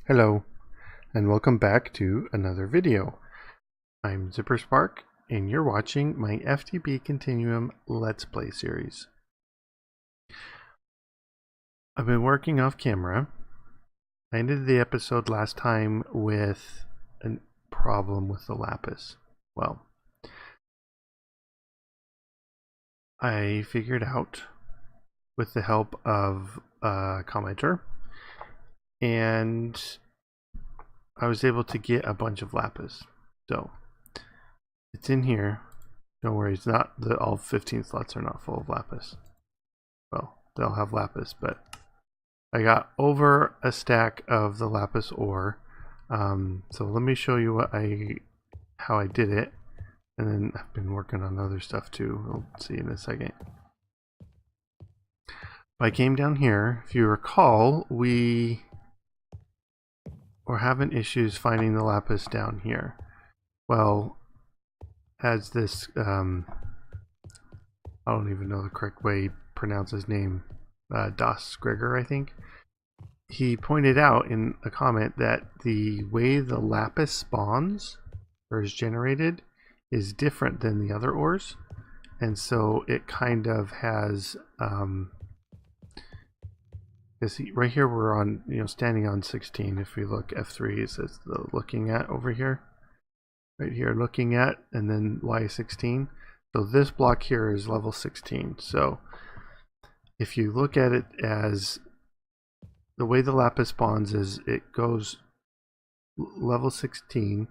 Hello, and welcome back to another video. I'm ZpprSprk, and you're watching my FTB Continuum Let's Play series. I've been working off camera. I ended the episode last time with a problem with the Lapis. Well, I figured out with the help of a commenter, and I was able to get a bunch of Lapis. So it's in here. Don't worry, it's not all 15 slots are not full of Lapis. Well, they'll have Lapis, but I got over a stack of the Lapis ore. So let me show you how I did it, and then I've been working on other stuff too. We'll see in a second. I came down here. If you recall, we were having issues finding the Lapis down here. Well, as this I don't even know the correct way to pronounce his name, Das Gregor, I think. He pointed out in a comment that the way the Lapis spawns or is generated is different than the other ores, and so it kind of has right here we're on, standing on 16. If we look F3, it says the looking at over here, right here, looking at, and then Y16. So this block here is level 16. So if you look at it as the way the Lapis spawns is it goes level 16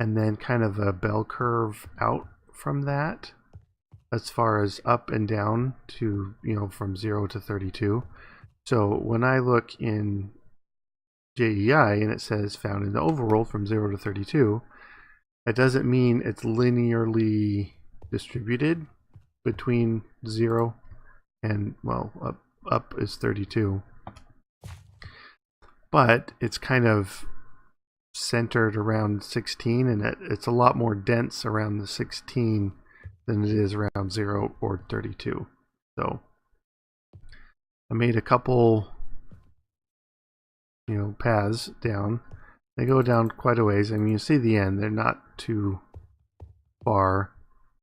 and then kind of a bell curve out from that as far as up and down to, from 0 to 32. So when I look in JEI and it says found in the overworld from 0 to 32, that doesn't mean it's linearly distributed between 0 and, well, up is 32. But it's kind of centered around 16, and it's a lot more dense around the 16 than it is around 0 or 32. So I made a couple, paths down. They go down quite a ways. I mean, you see the end. They're not too far.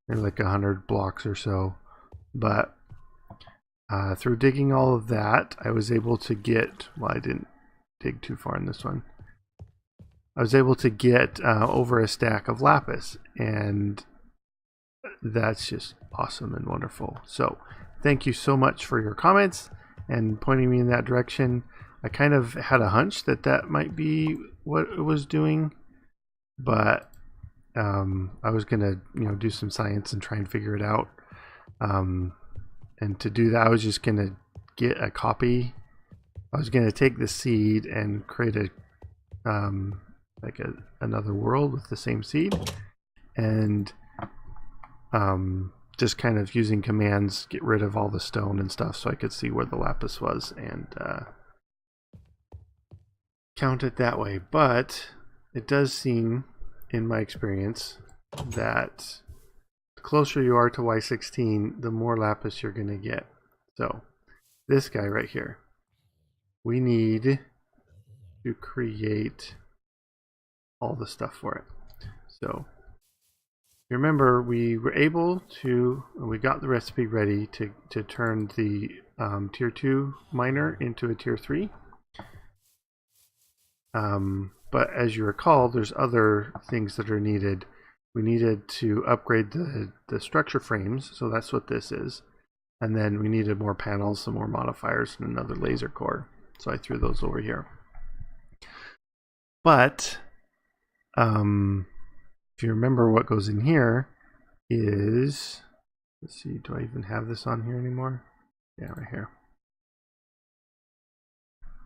They're like 100 blocks or so. But through digging all of that, I was able to get, well, I didn't dig too far in this one. I was able to get over a stack of Lapis, and that's just awesome and wonderful. So thank you so much for your comments and pointing me in that direction. I kind of had a hunch that that might be what it was doing, but I was gonna do some science and try and figure it out. And to do that, I was just gonna get a copy. I was gonna take the seed and create a another world with the same seed, and just kind of using commands get rid of all the stone and stuff so I could see where the Lapis was and count it that way. But it does seem, in my experience, that the closer you are to Y16, the more Lapis you're going to get. So this guy right here, we need to create all the stuff for it. So you remember we were able to, we got the recipe ready to turn the tier 2 miner into a tier 3. But as you recall, there's other things that are needed. We needed to upgrade the structure frames, so that's what this is. And then we needed more panels, some more modifiers, and another laser core. So I threw those over here. But if you remember, what goes in here is, let's see, do I even have this on here anymore? Yeah, right here.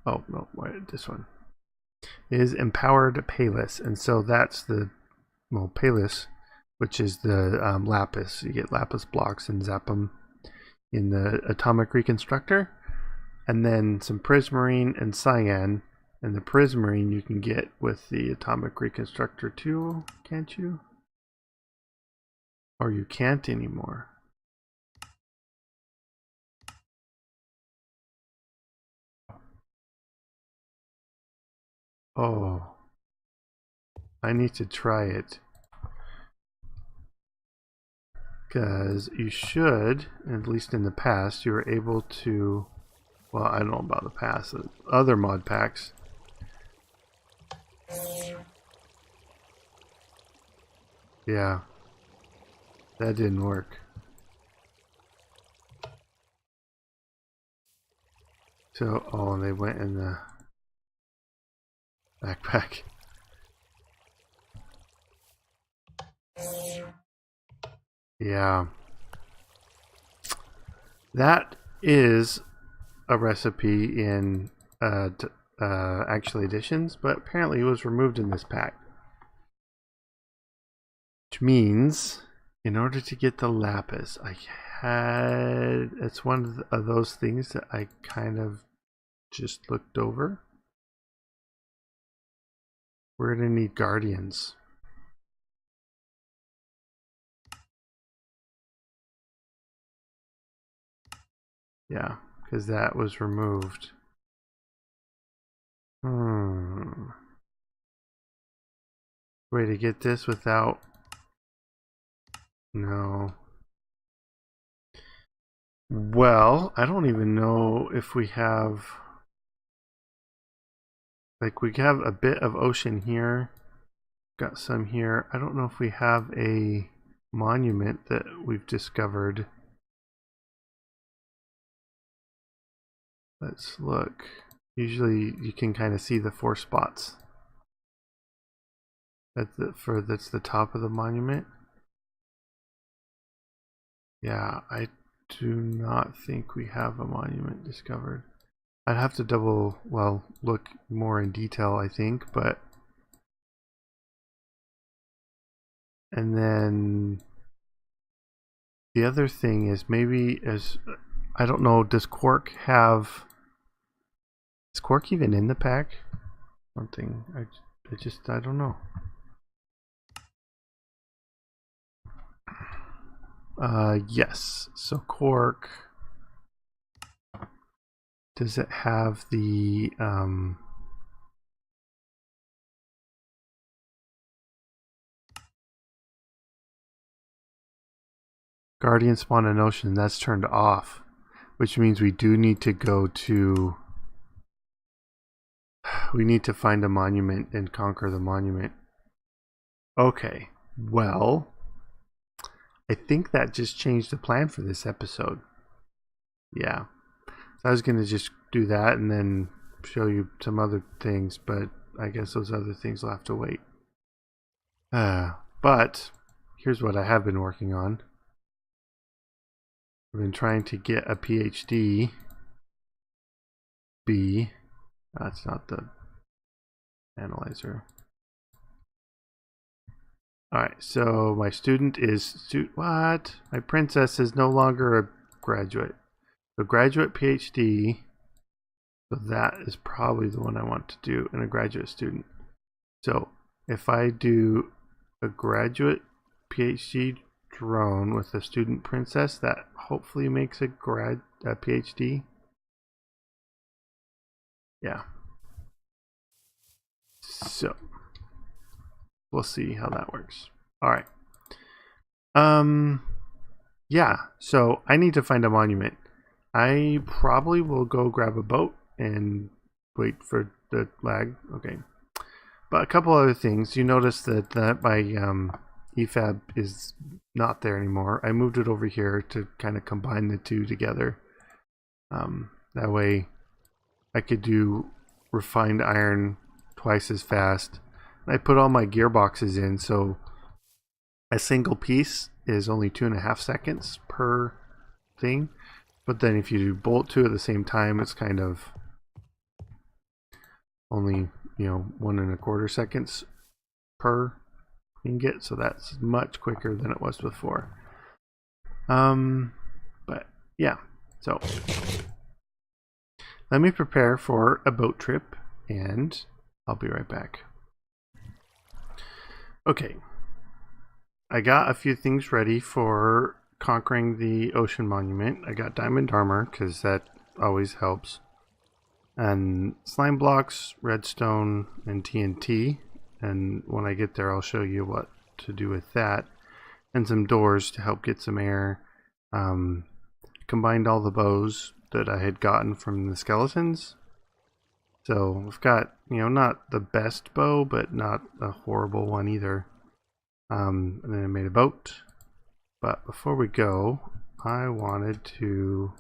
Oh, no, this one is empowered Palis, and so that's the, well, Palis, which is the Lapis. You get Lapis blocks and zap them in the atomic reconstructor, and then some Prismarine and Cyan. And the Prismarine you can get with the atomic reconstructor too, can't you? Or you can't anymore. Oh, I need to try it. Because you should, at least in the past, you were able to, well, I don't know about the past, other mod packs. Yeah, that didn't work. So, oh, they went in the backpack. Yeah. That is a recipe in actual editions, but apparently it was removed in this pack. Which means, in order to get the lapis, it's one of those things that I kind of just looked over. We're gonna need guardians. Yeah, because that was removed. Way to get this without... No. Well, I don't even know if we have... Like, we have a bit of ocean here. Got some here. I don't know if we have a monument that we've discovered. Let's look. Usually you can kind of see the 4 spots. That's the top of the monument. Yeah, I do not think we have a monument discovered. I'd have to look more in detail, I think, but... And then the other thing is maybe I don't know, does Quark have... Is Quark even in the pack? Something, I don't know. Yes, so Quark... Does it have the Guardian spawn in ocean? That's turned off, which means we do need to go to... We need to find a monument and conquer the monument. Okay, well, I think that just changed the plan for this episode. Yeah, so I was going to just do that and then show you some other things, but I guess those other things will have to wait. But here's what I have been working on. I've been trying to get a PhD B. That's not the analyzer. Alright, so my student is... What? My princess is no longer a graduate. So graduate PhD. So that is probably the one I want to do, and a graduate student. So if I do a graduate PhD drone with a student princess, that hopefully makes a PhD. Yeah. So we'll see how that works. All right. Yeah, so I need to find a monument. I probably will go grab a boat and wait for the lag. Okay. But a couple other things. You notice that my EFAB is not there anymore. I moved it over here to kind of combine the two together. That way I could do refined iron twice as fast. And I put all my gearboxes in, so a single piece is only 2.5 seconds per thing. But then if you do bolt 2 at the same time, it's kind of only, 1.25 seconds per ingot, so that's much quicker than it was before. But yeah, so let me prepare for a boat trip and I'll be right back. Okay, I got a few things ready for conquering the ocean monument. I got diamond armor because that always helps. and slime blocks, redstone, and TNT. And when I get there, I'll show you what to do with that. And some doors to help get some air. Combined all the bows that I had gotten from the skeletons. So we've got, you know, not the best bow, but not a horrible one either. And then I made a boat. But before we go, I wanted to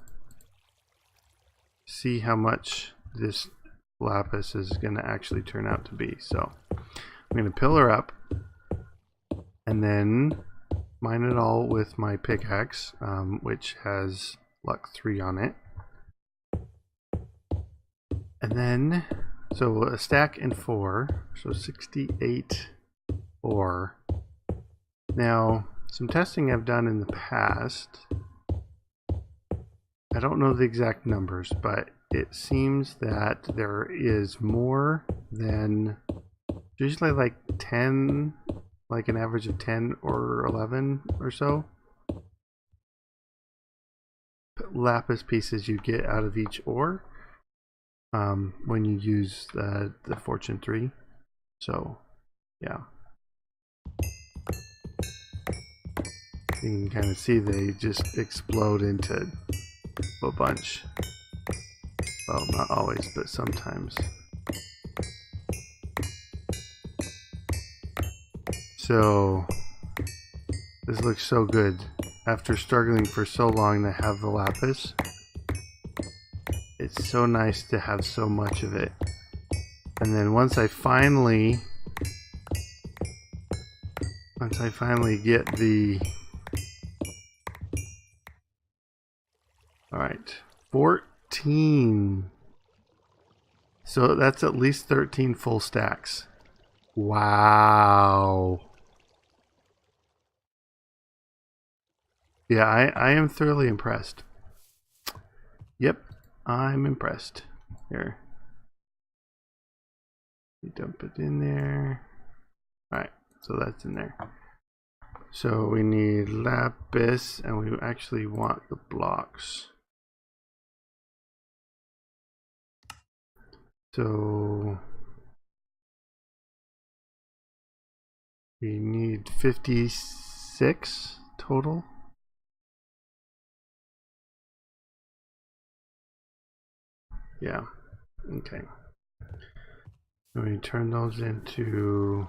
see how much this lapis is going to actually turn out to be. So I'm going to pillar up and then mine it all with my pickaxe, which has luck 3 on it. And then, so a stack and 4, so 68 ore. Now, some testing I've done in the past, I don't know the exact numbers, but it seems that there is more than, usually like 10, like an average of 10 or 11 or so lapis pieces you get out of each ore when you use the Fortune 3. So, yeah. You can kind of see they just explode into a bunch. Well, not always, but sometimes. So, this looks so good. After struggling for so long to have the lapis, it's so nice to have so much of it. And then once I finally get the, alright, 14. So that's at least 13 full stacks. Wow. Yeah, I am thoroughly impressed. Yep, I'm impressed. Here. You dump it in there. Alright, so that's in there. So we need lapis, and we actually want the blocks. So we need 56 total. Yeah, okay. And we turn those into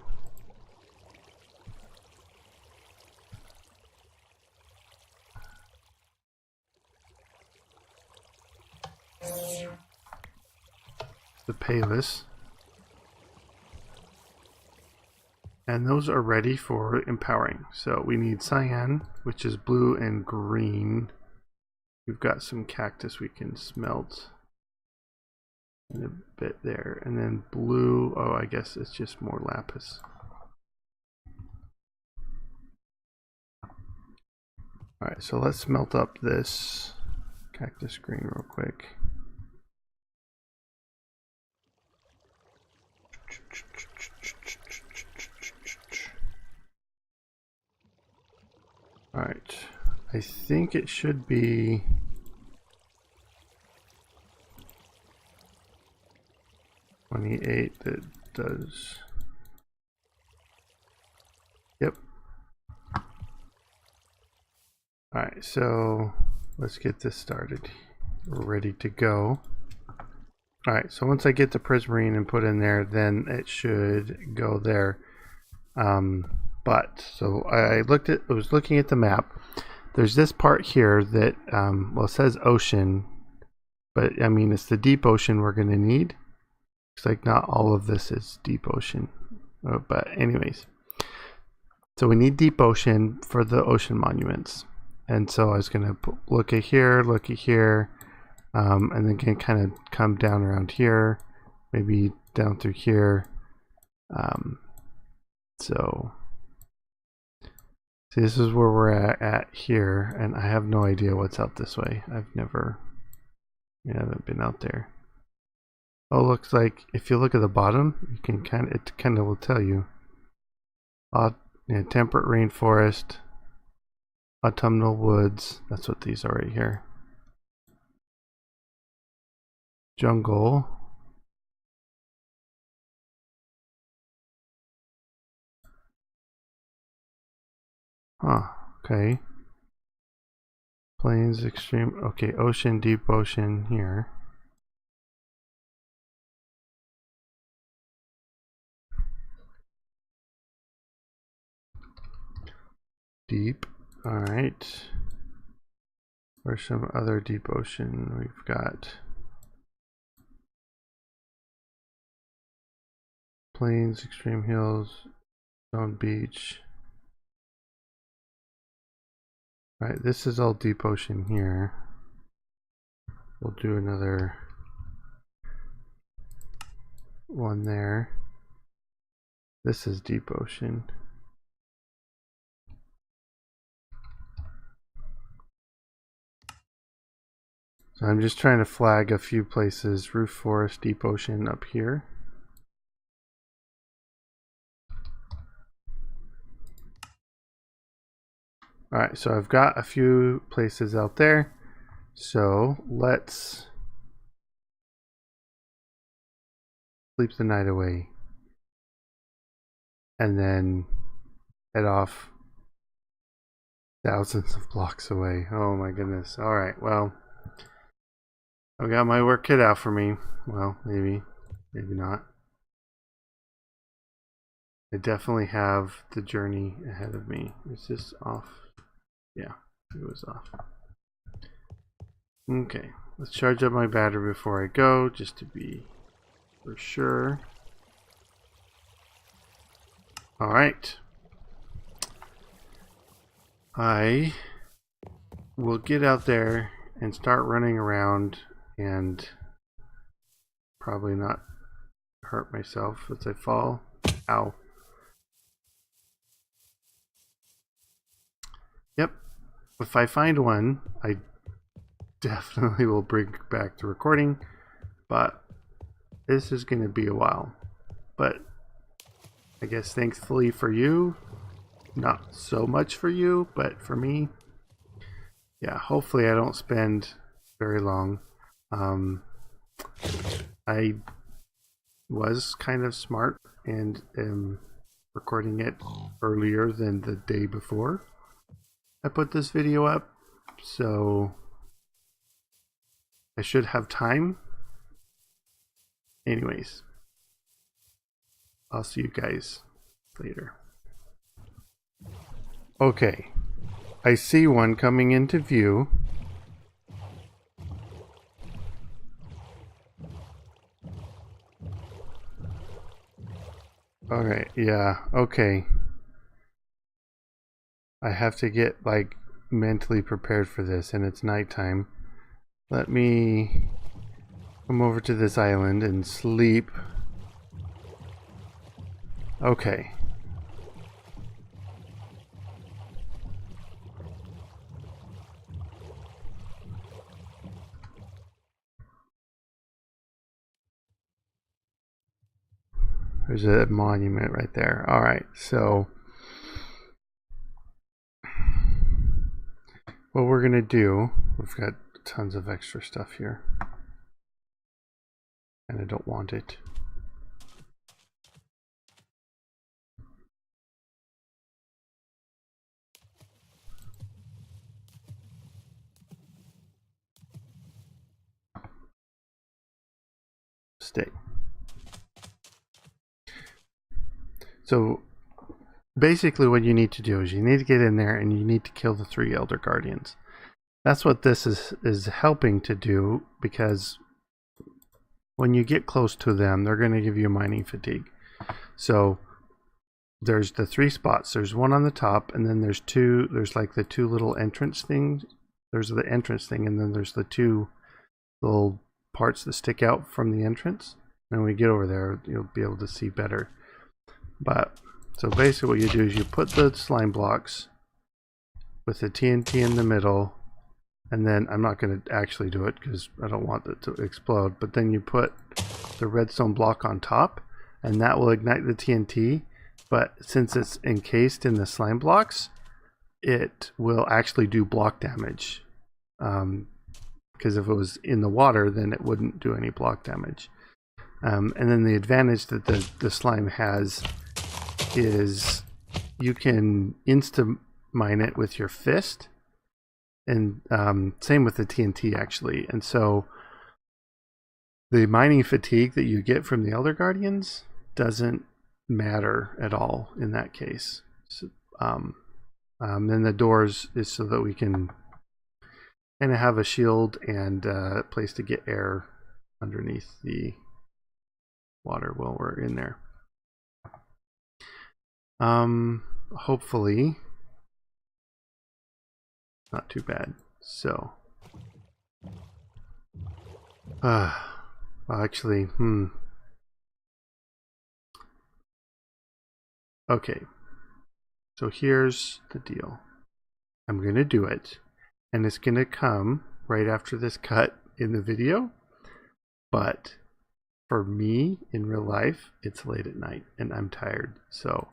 the payless. And those are ready for empowering. So we need cyan, which is blue and green. We've got some cactus we can smelt in a bit there. And then blue, oh, I guess it's just more lapis. Alright, so let's smelt up this cactus green real quick. Alright, I think it should be 28 that does. Yep. Alright, so let's get this started. We're ready to go. Alright, so once I get the Prismarine and put in there, then it should go there. But so I was looking at the map. There's this part here that well, it says ocean, but I mean it's the deep ocean we're going to need. Looks like not all of this is deep ocean, but anyways. So we need deep ocean for the ocean monuments, and so I was going to look at here, and then can kind of come down around here, maybe down through here. So. See, this is where we're at here, and I have no idea what's out this way. I haven't been out there. Oh, looks like if you look at the bottom, you can it kind of will tell you. Temperate rainforest, autumnal woods. That's what these are right here. Jungle. Huh, okay. Plains, extreme, okay, ocean, deep ocean here. Deep, alright. Where's some other deep ocean? We've got plains, extreme hills, stone beach. Alright, this is all deep ocean here. We'll do another one there. This is deep ocean. So I'm just trying to flag a few places. Roof forest, deep ocean up here. Alright, so I've got a few places out there. So let's sleep the night away. And then head off thousands of blocks away. Oh my goodness. Alright, well, I've got my work cut out for me. Well, maybe not. I definitely have the journey ahead of me. Is this off? Yeah, it was off. Okay, let's charge up my battery before I go, just to be for sure. Alright. I will get out there and start running around and probably not hurt myself as I fall. Ow. Yep. If I find one, I definitely will bring back the recording, but this is going to be a while. But I guess thankfully for you, not so much for you, but for me, yeah, hopefully I don't spend very long. I was kind of smart and am recording it earlier than the day before I put this video up, so I should have time. Anyways, I'll see you guys later. Okay, I see one coming into view. Alright, yeah, okay. I have to get like mentally prepared for this, and it's nighttime. Let me come over to this island and sleep. Okay. There's a monument right there. Alright, so what we're gonna do, we've got tons of extra stuff here, and I don't want it. Stay. So basically what you need to do is you need to get in there and you need to kill the 3 Elder Guardians. That's what this is helping to do, because when you get close to them, they're going to give you mining fatigue. So there's the 3 spots. There's one on the top, and then there's like the 2 little entrance things. There's the entrance thing, and then there's the 2 little parts that stick out from the entrance. And when we get over there, you'll be able to see better. But so basically what you do is you put the slime blocks with the TNT in the middle, and then I'm not going to actually do it because I don't want it to explode, but then you put the redstone block on top, and that will ignite the TNT. But since it's encased in the slime blocks, it will actually do block damage, because if it was in the water, then it wouldn't do any block damage. And then the advantage that the slime has is you can mine it with your fist, and same with the TNT actually. And so the mining fatigue that you get from the Elder Guardians doesn't matter at all in that case. So, then the doors is so that we can kind of have a shield and a place to get air underneath the water while we're in there. Hopefully not too bad. So well, actually, okay, so here's the deal. I'm gonna do it, and it's gonna come right after this cut in the video, but for me in real life it's late at night and I'm tired, so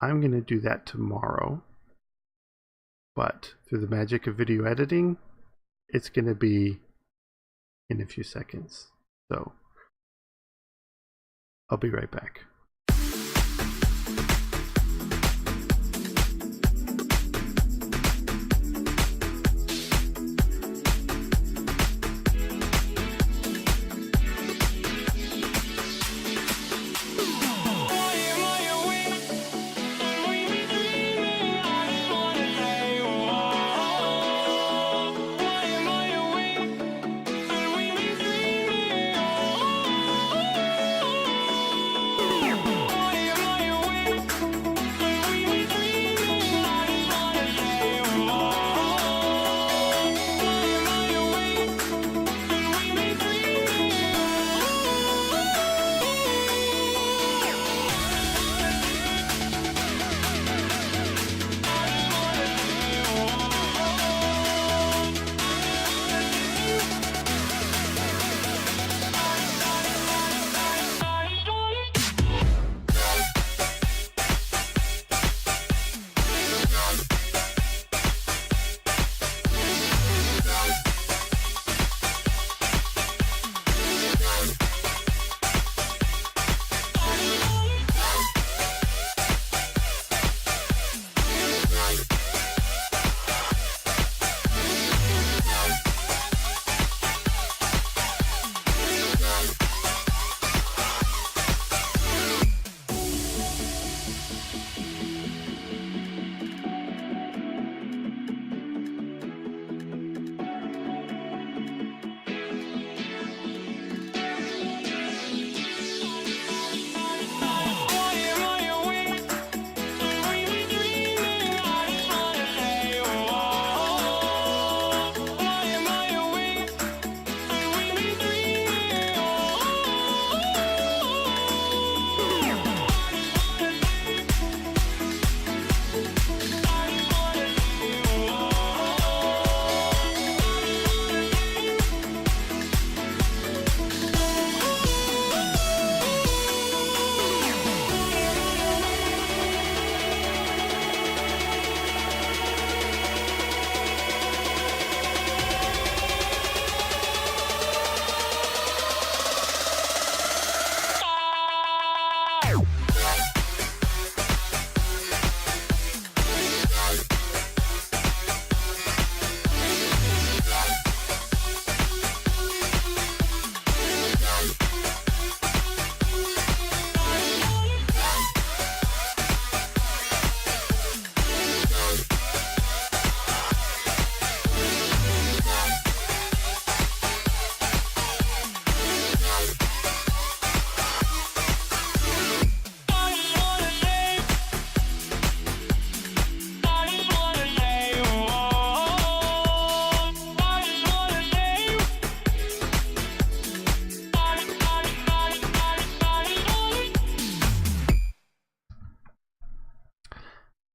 I'm gonna do that tomorrow. But through the magic of video editing, it's gonna be in a few seconds. So I'll be right back.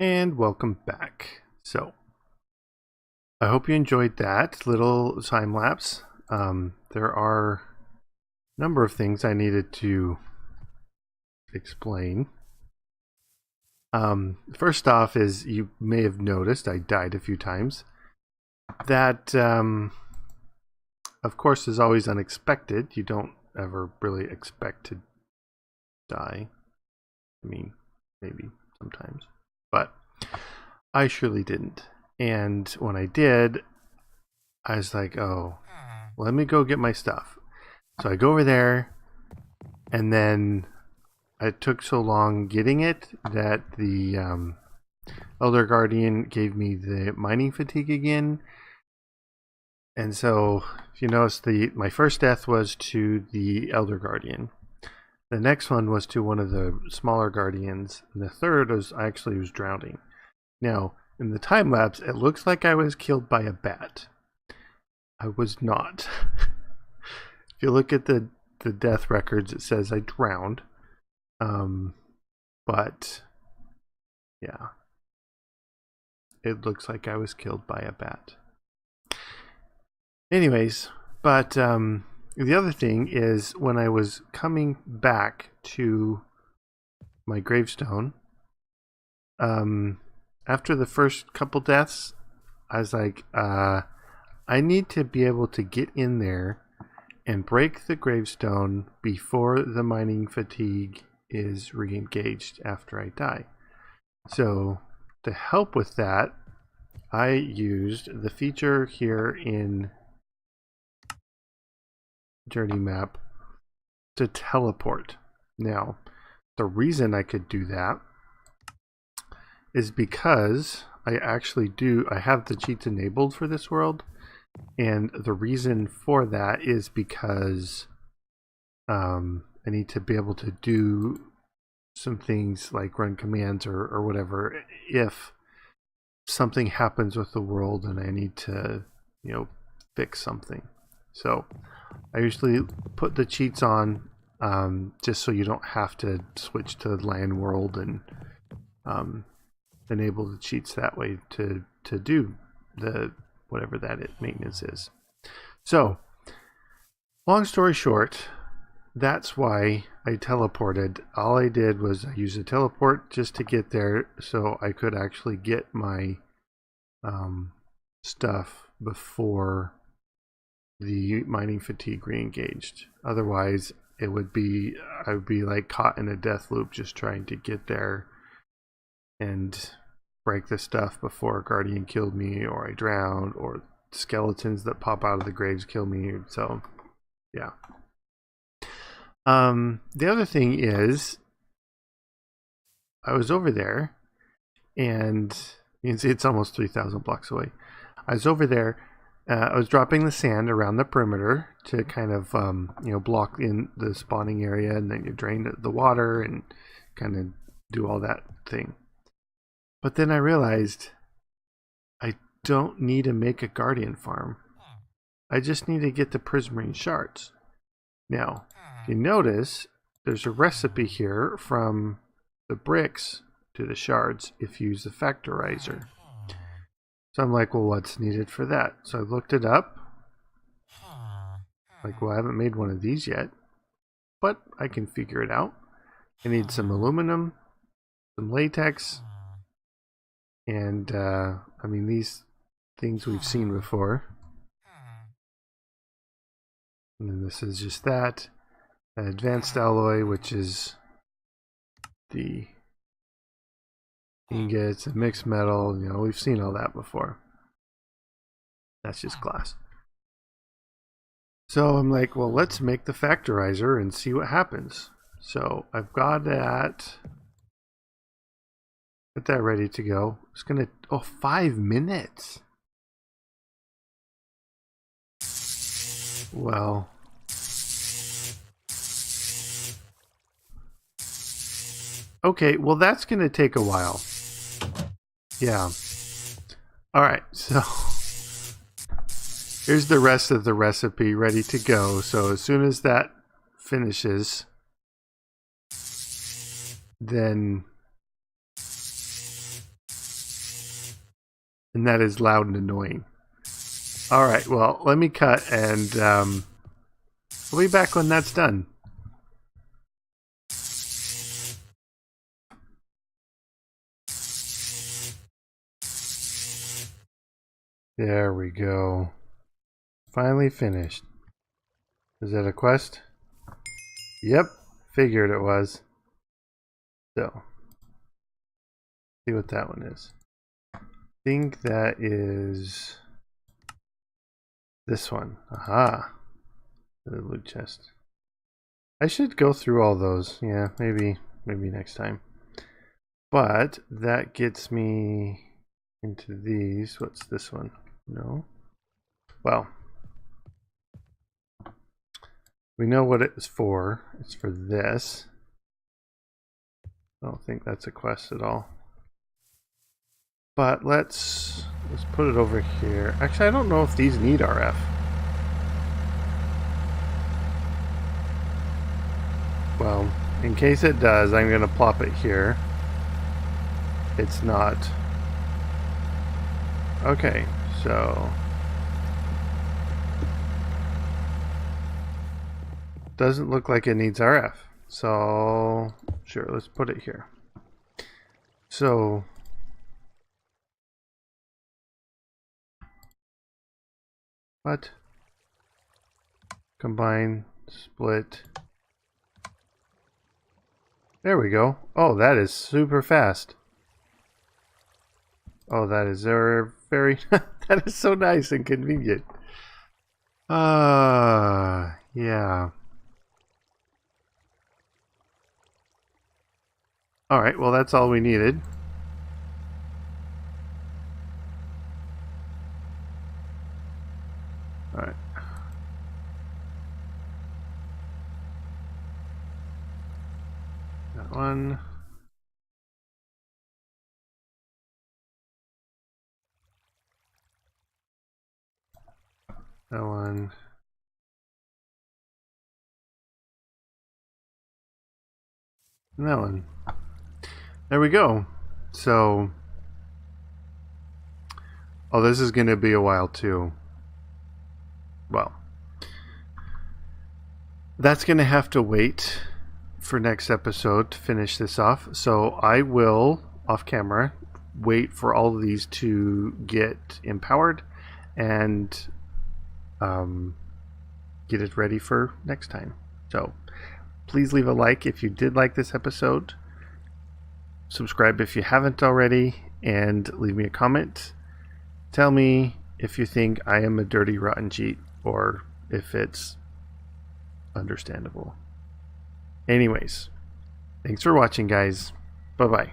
And welcome back. So I hope you enjoyed that little time lapse. There are a number of things I needed to explain. First off is, you may have noticed I died a few times. That of course is always unexpected. You don't ever really expect to die. I mean, maybe sometimes. But I surely didn't. And when I did, I was like, oh, let me go get my stuff. So I go over there, and then it took so long getting it that the Elder Guardian gave me the mining fatigue again. And so, if you notice, my first death was to the Elder Guardian. The next one was to one of the smaller guardians. And the third was actually was drowning. Now, in the time lapse, it looks like I was killed by a bat. I was not. If you look at the death records, it says I drowned. But yeah, it looks like I was killed by a bat. Anyways, but the other thing is when I was coming back to my gravestone, after the first couple deaths, I was like, I need to be able to get in there and break the gravestone before the mining fatigue is re-engaged after I die. So to help with that, I used the feature here in Journey Map to teleport. Now, the reason I could do that is because I have the cheats enabled for this world, and the reason for that is because I need to be able to do some things like run commands or whatever if something happens with the world and I need to, fix something. So I usually put the cheats on just so you don't have to switch to land world and enable the cheats that way to do the whatever that maintenance is. So long story short, that's why I teleported. All I did was I used a teleport just to get there so I could actually get my stuff before the mining fatigue re-engaged. Otherwise, I would be like caught in a death loop just trying to get there and break the stuff before a guardian killed me, or I drowned, or skeletons that pop out of the graves kill me. So yeah. The other thing is I was over there, and you can see it's almost 3,000 blocks away. I was over there. I was dropping the sand around the perimeter to kind of block in the spawning area, and then you drain the water and kind of do all that thing. But then I realized I don't need to make a guardian farm. I just need to get the Prismarine shards. Now, if you notice, there's a recipe here from the bricks to the shards if you use the factorizer. So I'm like, well, what's needed for that? So I looked it up. Like, well, I haven't made one of these yet, but I can figure it out. I need some aluminum, some latex, and these things we've seen before. And then this is just that. An advanced alloy, which is the ingots, a mixed metal. We've seen all that before. That's just glass. So I'm like, well, let's make the factorizer and see what happens. So I've got that. Get that ready to go. It's gonna 5 minutes. Well, okay, well that's gonna take a while. Yeah. Alright, so here's the rest of the recipe ready to go. So as soon as that finishes, then, and that is loud and annoying. Alright, well, let me cut, and we'll be back when that's done. There we go. Finally finished. Is that a quest? Yep, figured it was. So, see what that one is. think that is this one. Aha. The loot chest. I should go through all those. Yeah, maybe next time. But that gets me into these. What's this one? No. Well, we know what it's for. It's for this. I don't think that's a quest at all. But let's put it over here. Actually, I don't know if these need RF. Well, in case it does, I'm going to plop it here. It's not. Okay, so doesn't look like it needs RF. So sure, let's put it here. So what? Combine, split. There we go. Oh, that is super fast. Oh, that is very that is so nice and convenient. Yeah. All right, well, that's all we needed. All right. That one. That one. And that one. There we go. So, oh, this is going to be a while too. Well, that's going to have to wait for next episode to finish this off. So I will, off camera, wait for all of these to get empowered and get it ready for next time. So please leave a like if you did like this episode. Subscribe if you haven't already, and leave me a comment. Tell me if you think I am a dirty, rotten cheat, or if it's understandable. Anyways, thanks for watching, guys. Bye-bye.